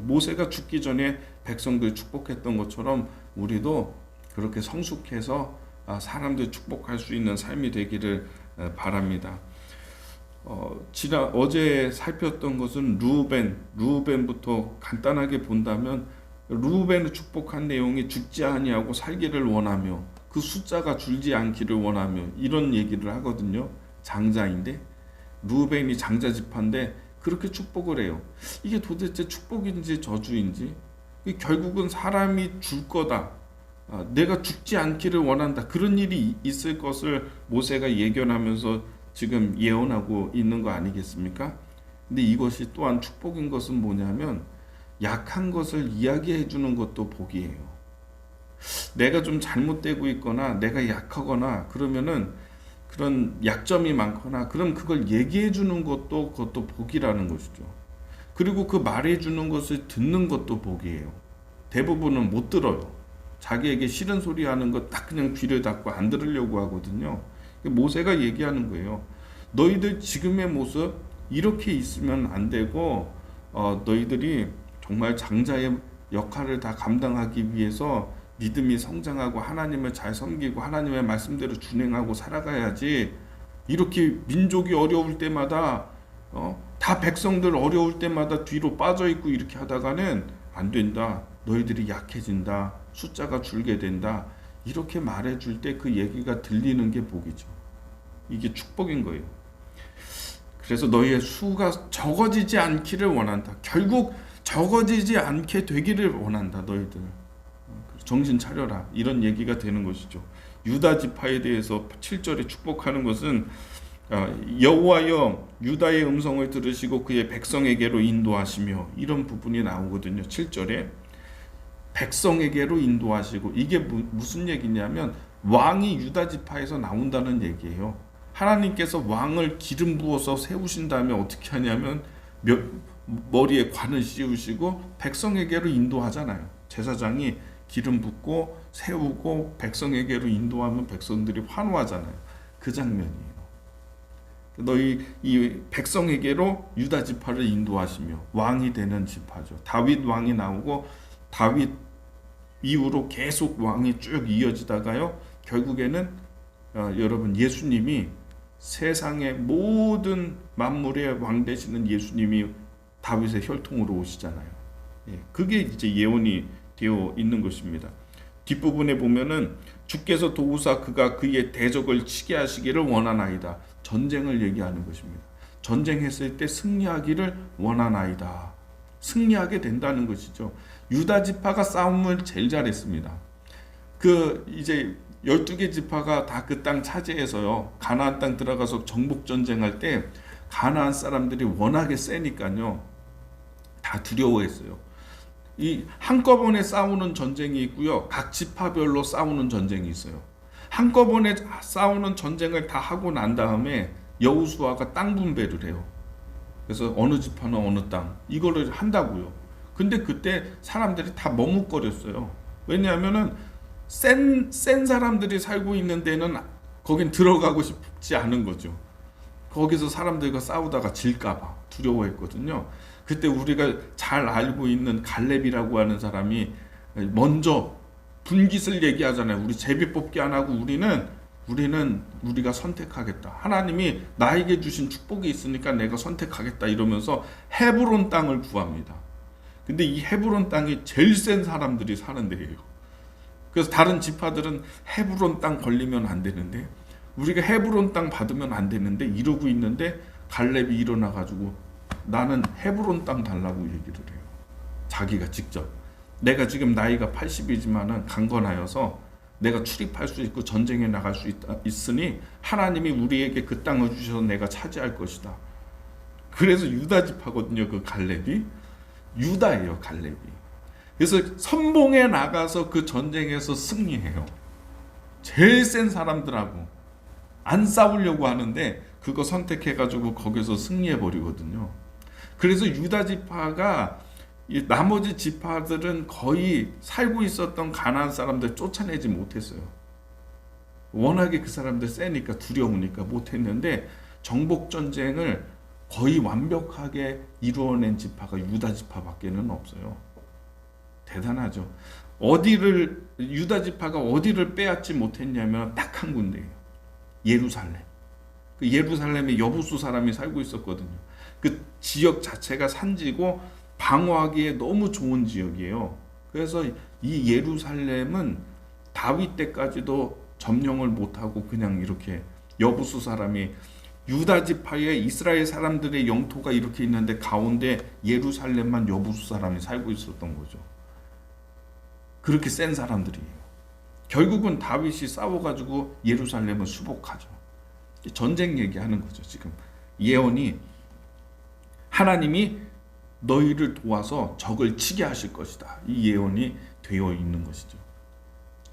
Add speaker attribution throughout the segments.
Speaker 1: 모세가 죽기 전에 백성들 축복했던 것처럼 우리도 그렇게 성숙해서 사람들 축복할 수 있는 삶이 되기를 바랍니다. 어제 살폈던 것은 루벤부터 간단하게 본다면 루벤을 축복한 내용이 죽지 아니하고 살기를 원하며 그 숫자가 줄지 않기를 원하며 이런 얘기를 하거든요. 장자인데 루벤이 장자 지파인데 그렇게 축복을 해요. 이게 도대체 축복인지 저주인지 결국은 사람이 줄 거다. 내가 죽지 않기를 원한다. 그런 일이 있을 것을 모세가 예견하면서 지금 예언하고 있는 거 아니겠습니까? 근데 이것이 또한 축복인 것은 뭐냐면 약한 것을 이야기해 주는 것도 복이에요. 내가 좀 잘못되고 있거나 내가 약하거나 그러면은 그런 약점이 많거나 그럼 그걸 얘기해 주는 것도 그것도 복이라는 것이죠. 그리고 그 말해 주는 것을 듣는 것도 복이에요. 대부분은 못 들어요. 자기에게 싫은 소리 하는 거 딱 그냥 귀를 닫고 안 들으려고 하거든요. 모세가 얘기하는 거예요. 너희들 지금의 모습 이렇게 있으면 안 되고 너희들이 정말 장자의 역할을 다 감당하기 위해서 믿음이 성장하고 하나님을 잘 섬기고 하나님의 말씀대로 준행하고 살아가야지. 이렇게 민족이 어려울 때마다 다 백성들 어려울 때마다 뒤로 빠져있고 이렇게 하다가는 안 된다. 너희들이 약해진다. 숫자가 줄게 된다. 이렇게 말해줄 때 그 얘기가 들리는 게 복이죠. 이게 축복인 거예요. 그래서 너희의 수가 적어지지 않기를 원한다. 결국 적어지지 않게 되기를 원한다. 너희들 정신 차려라. 이런 얘기가 되는 것이죠. 유다 지파에 대해서 7절에 축복하는 것은 여호와여 유다의 음성을 들으시고 그의 백성에게로 인도하시며 이런 부분이 나오거든요. 7절에 백성에게로 인도하시고 이게 무슨 얘기냐면 왕이 유다 지파에서 나온다는 얘기예요. 하나님께서 왕을 기름 부어서 세우신 다음에 어떻게 하냐면 머리에 관을 씌우시고 백성에게로 인도하잖아요. 제사장이 기름 붓고 세우고 백성에게로 인도하면 백성들이 환호하잖아요. 그 장면이에요. 너희 이 백성에게로 유다 지파를 인도하시며 왕이 되는 지파죠. 다윗 왕이 나오고 다윗 이후로 계속 왕이 쭉 이어지다가요. 결국에는 여러분 예수님이 세상의 모든 만물의 왕 되시는 예수님이 다윗의 혈통으로 오시잖아요. 그게 이제 예언이 되어 있는 것입니다. 뒷부분에 보면은 주께서 도우사 그가 그의 대적을 치게 하시기를 원하나이다. 전쟁을 얘기하는 것입니다. 전쟁했을 때 승리하기를 원하나이다. 승리하게 된다는 것이죠. 유다 지파가 싸움을 제일 잘했습니다. 이제 12개 지파가 다 그 땅 차지해서요. 가나안 땅 들어가서 정복 전쟁할 때 가나안 사람들이 워낙에 세니까요. 다 두려워했어요. 이 한꺼번에 싸우는 전쟁이 있고요. 각 지파별로 싸우는 전쟁이 있어요. 한꺼번에 싸우는 전쟁을 다 하고 난 다음에 여호수아가 땅 분배를 해요. 그래서 어느 지파는 어느 땅 이거를 한다고요. 근데 그때 사람들이 다 머뭇거렸어요. 왜냐하면은 센 사람들이 살고 있는 데는 거긴 들어가고 싶지 않은 거죠. 거기서 사람들과 싸우다가 질까봐 두려워했거든요. 그때 우리가 잘 알고 있는 갈렙이라고 하는 사람이 먼저 분깃을 얘기하잖아요. 우리 제비 뽑기 안 하고 우리가 선택하겠다. 하나님이 나에게 주신 축복이 있으니까 내가 선택하겠다 이러면서 헤브론 땅을 구합니다. 근데 이 헤브론 땅이 제일 센 사람들이 사는 데예요. 그래서 다른 지파들은 헤브론 땅 걸리면 안 되는데 우리가 헤브론 땅 받으면 안 되는데 이러고 있는데 갈렙이 일어나가지고 나는 헤브론 땅 달라고 얘기를 해요. 자기가 직접. 내가 지금 나이가 80이지만은 강건하여서 내가 출입할 수 있고 전쟁에 나갈 수 있으니 하나님이 우리에게 그 땅을 주셔서 내가 차지할 것이다. 그래서 유다 지파거든요. 그 갈렙이. 유다예요. 갈렙이. 그래서 선봉에 나가서 그 전쟁에서 승리해요. 제일 센 사람들하고 안 싸우려고 하는데 그거 선택해가지고 거기서 승리해버리거든요. 그래서 유다 지파가 나머지 지파들은 거의 살고 있었던 가나안 사람들 쫓아내지 못했어요. 워낙에 그 사람들 세니까 두려우니까 못했는데 정복 전쟁을 거의 완벽하게 이루어낸 지파가 유다 지파밖에는 없어요. 대단하죠. 유다 지파가 어디를 빼앗지 못했냐면 딱 한 군데예요. 예루살렘. 그 예루살렘에 여부수 사람이 살고 있었거든요. 그 지역 자체가 산지고 방어하기에 너무 좋은 지역이에요. 그래서 이 예루살렘은 다윗 때까지도 점령을 못하고 그냥 이렇게 여부수 사람이, 유다 지파에 이스라엘 사람들의 영토가 이렇게 있는데 가운데 예루살렘만 여부수 사람이 살고 있었던 거죠. 그렇게 센 사람들이에요. 결국은 다윗이 싸워가지고 예루살렘을 수복하죠. 전쟁 얘기하는 거죠. 지금 예언이 하나님이 너희를 도와서 적을 치게 하실 것이다. 이 예언이 되어 있는 것이죠.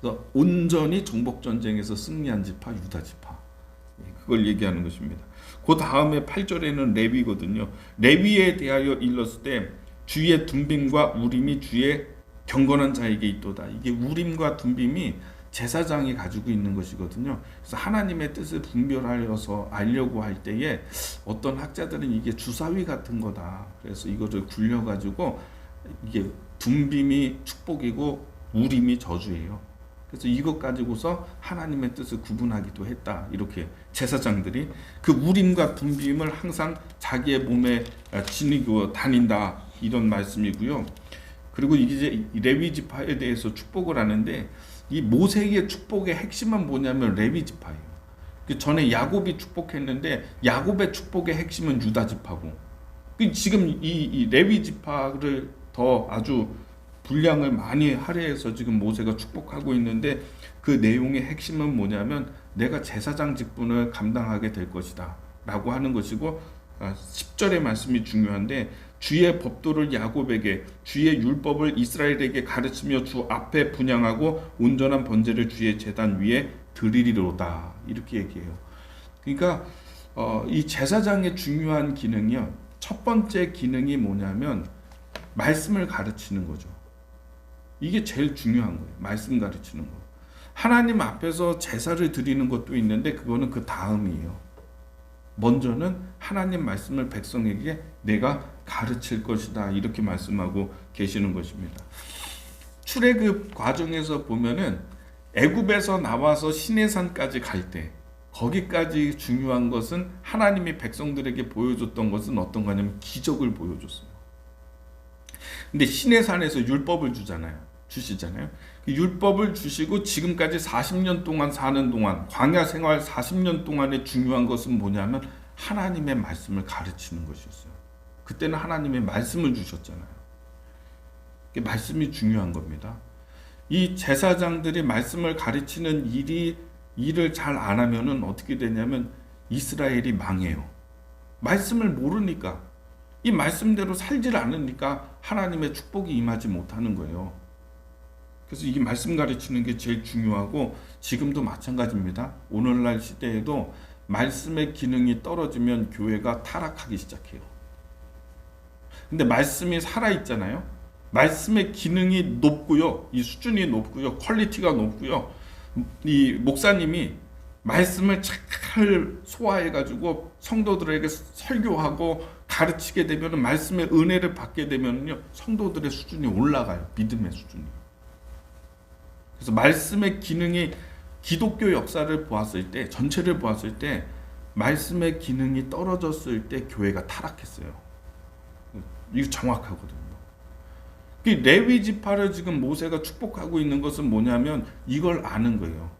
Speaker 1: 그래서 온전히 정복 전쟁에서 승리한 지파 유다 지파, 그걸 얘기하는 것입니다. 그 다음에 8절에는 레위거든요. 레위에 대하여 일렀을 때 주의 둠빔과 우림이 주의 경건한 자에게 있도다. 이게 우림과 둠빔이 제사장이 가지고 있는 것이거든요. 그래서 하나님의 뜻을 분별하여서 알려고 할 때에 어떤 학자들은 이게 주사위 같은 거다. 그래서 이거를 굴려가지고 이게 둠빔이 축복이고 우림이 저주예요. 그래서 이것 가지고서 하나님의 뜻을 구분하기도 했다. 이렇게 제사장들이 그 우림과 둠빔을 항상 자기의 몸에 지니고 다닌다. 이런 말씀이고요. 그리고 이제 레위 지파에 대해서 축복을 하는데 이 모세의 축복의 핵심은 뭐냐면 레위 지파예요. 그 전에 야곱이 축복했는데 야곱의 축복의 핵심은 유다 지파고, 지금 이 레위 지파를 더 아주 분량을 많이 할애해서 지금 모세가 축복하고 있는데 그 내용의 핵심은 뭐냐면 내가 제사장 직분을 감당하게 될 것이다 라고 하는 것이고, 10절의 말씀이 중요한데 주의 법도를 야곱에게 주의 율법을 이스라엘에게 가르치며 주 앞에 분향하고 온전한 번제를 주의 제단 위에 드리리로다, 이렇게 얘기해요. 그러니까 이 제사장의 중요한 기능이요, 첫 번째 기능이 뭐냐면 말씀을 가르치는 거죠. 이게 제일 중요한 거예요. 말씀 가르치는 거. 하나님 앞에서 제사를 드리는 것도 있는데 그거는 그 다음이에요. 먼저는 하나님 말씀을 백성에게 내가 가르칠 것이다, 이렇게 말씀하고 계시는 것입니다. 출애굽 과정에서 보면은 애굽에서 나와서 시내산까지 갈 때 거기까지 중요한 것은 하나님이 백성들에게 보여줬던 것은 어떤 거냐면 기적을 보여줬어요. 근데 시내산에서 율법을 주시잖아요. 그 율법을 주시고 지금까지 40년 동안 사는 동안 광야 생활 40년 동안의 중요한 것은 뭐냐면 하나님의 말씀을 가르치는 것이었어요. 그때는 하나님의 말씀을 주셨잖아요. 말씀이 중요한 겁니다. 이 제사장들이 말씀을 가르치는 일을 잘 안 하면은 어떻게 되냐면 이스라엘이 망해요. 말씀을 모르니까, 이 말씀대로 살질 않으니까 하나님의 축복이 임하지 못하는 거예요. 그래서 이 말씀 가르치는 게 제일 중요하고, 지금도 마찬가지입니다. 오늘날 시대에도 말씀의 기능이 떨어지면 교회가 타락하기 시작해요. 근데 말씀이 살아있잖아요. 말씀의 기능이 높고요, 이 수준이 높고요, 퀄리티가 높고요, 이 목사님이 말씀을 잘 소화해가지고 성도들에게 설교하고 가르치게 되면, 말씀의 은혜를 받게 되면요, 성도들의 수준이 올라가요. 믿음의 수준이. 그래서 말씀의 기능이, 기독교 역사를 보았을 때, 전체를 보았을 때 말씀의 기능이 떨어졌을 때 교회가 타락했어요. 이거 정확하거든요. 레위 지파를 지금 모세가 축복하고 있는 것은 뭐냐면 이걸 아는 거예요.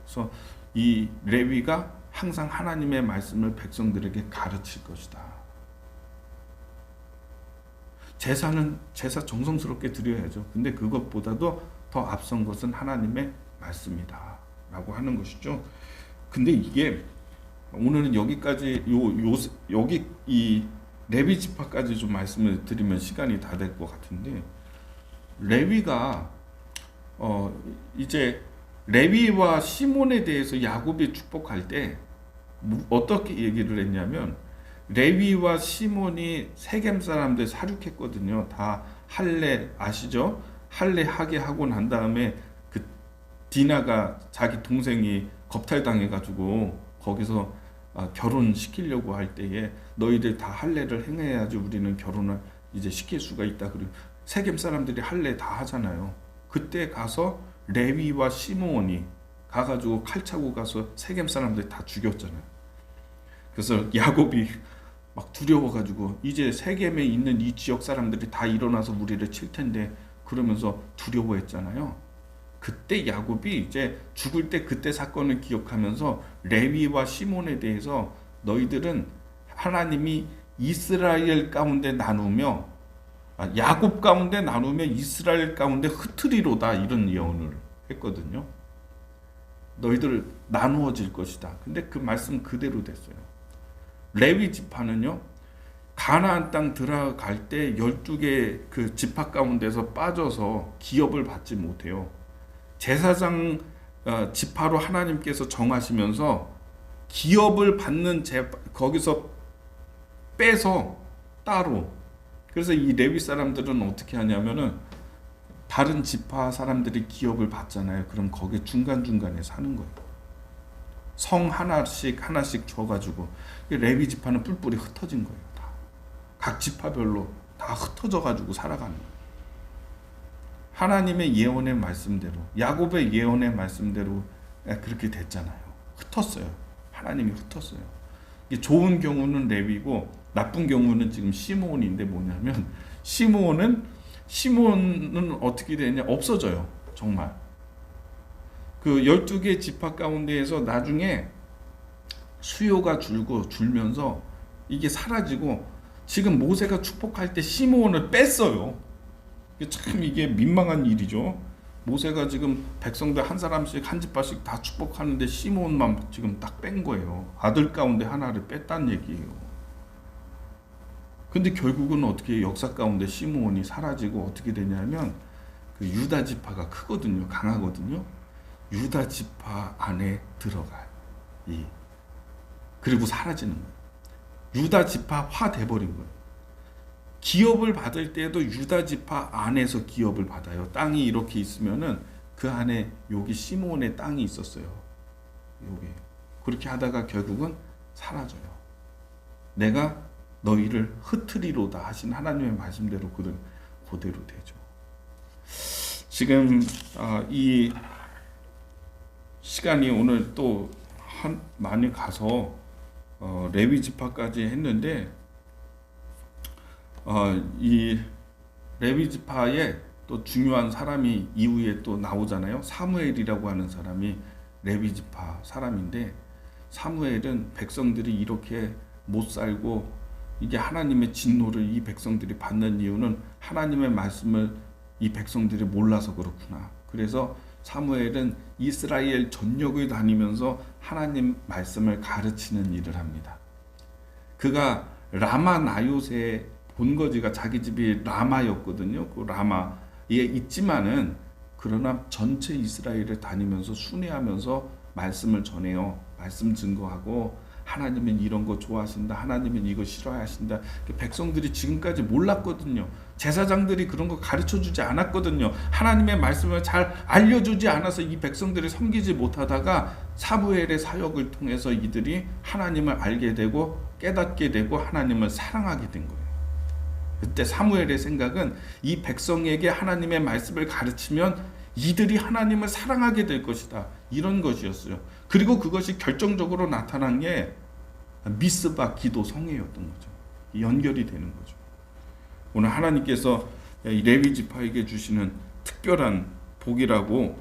Speaker 1: 그래서 이 레위가 항상 하나님의 말씀을 백성들에게 가르칠 것이다. 제사 정성스럽게 드려야죠. 근데 그것보다도 더 앞선 것은 하나님의 말씀이다 라고 하는 것이죠. 근데 이게 오늘은 여기까지 여기 이 레위 지파까지 좀 말씀을 드리면 시간이 다 될 것 같은데, 레위가 이제 레위와 시몬에 대해서 야곱이 축복할 때 어떻게 얘기를 했냐면, 레위와 시몬이 세겜 사람들 사륙했거든요. 다 할례 아시죠? 할례 하게 하고 난 다음에 그 디나가 자기 동생이 겁탈당해가지고 거기서 결혼시키려고 할 때에 너희들 다 할례를 행해야지 우리는 결혼을 이제 시킬 수가 있다. 그리고 세겜 사람들이 할례 다 하잖아요. 그때 가서 레위와 시므온이 가가지고 칼 차고 가서 세겜 사람들 다 죽였잖아요. 그래서 야곱이 막 두려워가지고 이제 세겜에 있는 이 지역 사람들이 다 일어나서 우리를 칠 텐데 그러면서 두려워했잖아요. 그때 야곱이 이제 죽을 때 그때 사건을 기억하면서 레위와 시몬에 대해서 너희들은 하나님이 이스라엘 가운데 나누며 야곱 가운데 나누며 이스라엘 가운데 흩으리로다 이런 예언을 했거든요. 너희들 나누어질 것이다. 근데 그 말씀 그대로 됐어요. 레위 지파는요, 가나안 땅 들어갈 때 12개 그 지파 가운데서 빠져서 기업을 받지 못해요. 제사장 지파로 하나님께서 정하시면서 기업을 받는 거기서 빼서 따로. 그래서 이 레위 사람들은 어떻게 하냐면은 다른 지파 사람들이 기업을 받잖아요. 그럼 거기 중간중간에 사는 거예요. 성 하나씩 줘가지고 레위 지파는 뿔뿔이 흩어진 거예요. 다. 각 지파별로 다 흩어져가지고 살아가는 거예요. 하나님의 예언의 말씀대로, 야곱의 예언의 말씀대로 그렇게 됐잖아요. 흩었어요. 하나님이 흩었어요. 이게 좋은 경우는 레위고 나쁜 경우는 지금 시므온인데 뭐냐면 시므온은 어떻게 되냐? 없어져요. 정말. 그 12개 지파 가운데에서 나중에 수요가 줄면서 이게 사라지고 지금 모세가 축복할 때 시므온을 뺐어요. 참 이게 민망한 일이죠. 모세가 지금 백성들 한 사람씩 한 집안씩 다 축복하는데 시므온만 지금 딱 뺀 거예요. 아들 가운데 하나를 뺐다는 얘기예요. 근데 결국은 어떻게 역사 가운데 시므온이 사라지고 어떻게 되냐면 그 유다 지파가 크거든요. 강하거든요. 유다 지파 안에 들어가요. 그리고 사라지는 거예요. 유다 지파화 돼버린 거예요. 기업을 받을 때도 유다 지파 안에서 기업을 받아요. 땅이 이렇게 있으면은 그 안에 여기 시므온의 땅이 있었어요. 여기 그렇게 하다가 결국은 사라져요. 내가 너희를 흩으리로다 하신 하나님의 말씀대로 그대로 되죠. 지금 이 시간이 오늘 또 많이 가서 레위 지파까지 했는데 이 레위 지파에 또 중요한 사람이 이후에 또 나오잖아요. 사무엘이라고 하는 사람이 레위 지파 사람인데 사무엘은 백성들이 이렇게 못 살고 이게 하나님의 진노를 이 백성들이 받는 이유는 하나님의 말씀을 이 백성들이 몰라서 그렇구나. 그래서 사무엘은 이스라엘 전역을 다니면서 하나님 말씀을 가르치는 일을 합니다. 그가 라마 나요세 본거지가 자기 집이 라마였거든요. 그 라마에 있지만은 그러나 전체 이스라엘을 다니면서 순회하면서 말씀을 전해요. 말씀 증거하고 하나님은 이런 거 좋아하신다. 하나님은 이거 싫어하신다. 백성들이 지금까지 몰랐거든요. 제사장들이 그런 거 가르쳐주지 않았거든요. 하나님의 말씀을 잘 알려주지 않아서 이 백성들이 섬기지 못하다가 사무엘의 사역을 통해서 이들이 하나님을 알게 되고 깨닫게 되고 하나님을 사랑하게 된 거예요. 그때 사무엘의 생각은 이 백성에게 하나님의 말씀을 가르치면 이들이 하나님을 사랑하게 될 것이다. 이런 것이었어요. 그리고 그것이 결정적으로 나타난 게 미스바 기도 성회였던 거죠. 연결이 되는 거죠. 오늘 하나님께서 레위 지파에게 주시는 특별한 복이라고